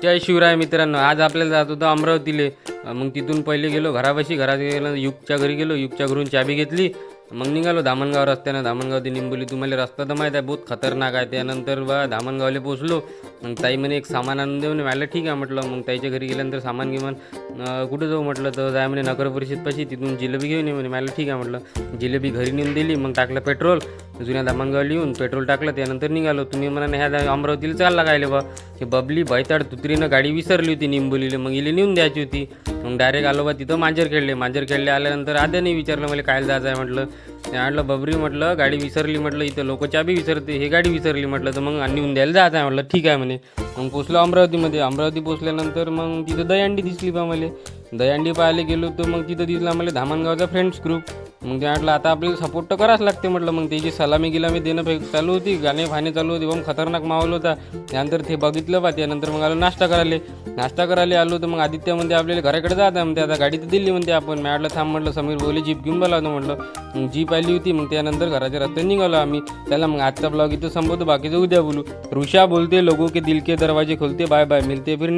जय शिवराय मित्रांनो, आज आपल्याला जात होतं अमरावतीले. मग तिथून पहिले गेलो घरापाशी, घरात गेलो युगच्या घरी गेलो, युगच्या घरून चाबी घेतली. मग निघालो धामणगाव रस्त्यानं. धामणगाव ते निंबोली. तुम्हाला रस्ता तर माहीत आहे, बहुत खतरनाक आहे. त्यानंतर बा धामणगावला पोचलो. मग ताई म्हणे एक सामान आणून दे म्हणे. मला ठीक आहे म्हटलं. मग ताईच्या घरी गेल्यानंतर सामान घेऊन कुठं जाऊ म्हटलं, तर जाय म्हणे नगर परिषदपाशी, तिथून जिलेबी घेऊन ये म्हणे. मला ठीक आहे म्हटलं. जिलेबी घरी नेऊन दिली. मग टाकलं पेट्रोल जुन्या धामणगावला येऊन पेट्रोल टाकलं. त्यानंतर निघालो. तुम्ही म्हणा ह्या अमरावतीला चालला गायले बा. हे बबली भैताड तुत्रीनं गाडी विसरली होती निंबोलीला. मग इले नेऊन द्यायची होती. मग डायरेक्ट आलो बा तिथं मांजर खेळले आल्यानंतर आद्याने विचारलं मला काय जायचं आहे म्हटलं. ते म्हटलं बबरी म्हटलं गाडी विसरली म्हटलं, इथं लोक चाबी विसरते, हे गाडी विसरली म्हटलं, तर मग नेऊन द्यायला जायचं आहे म्हटलं. ठीक आहे म्हणे. मग पोचलो अमरावतीमध्ये. अमरावती पोचल्यानंतर मग तिथं दहीहंडी दिसली बा मला. दहीहंडी पाहायला गेलो तर मग तिथं दिसला मला धामणगावचा फ्रेंड्स ग्रुप. मग ते म्हटलं आता आपल्याला सपोर्ट तर करावंच लागते म्हटलं. मग त्याची सलामी गिलामी देणं चालू होती, गाणे फाणे चालू होते. मग खतरनाक माहोल होता. त्यानंतर ते बघितलं बा. त्यानंतर मग आलो नाश्ता करायला आलो. तर मग आदित्य म्हणते आपल्याला घराकडे जात म्हणते, आता गाडी तर दिली म्हणते आपण. मी म्हटलं थांब म्हटलं, समीर बोले जीप घेऊन बोलावतो म्हटलं. मग जीप आली होती. मग त्यानंतर घराच्या रस्त्याने निघालो आम्ही. त्याला मग आजचा ब्लॉग इथं संपवतो, बाकीचं उद्या बोलू. ऋषा बोलते लोगों के दिल के दरवाजे खोलते. बाय बाय, मिलते फिर.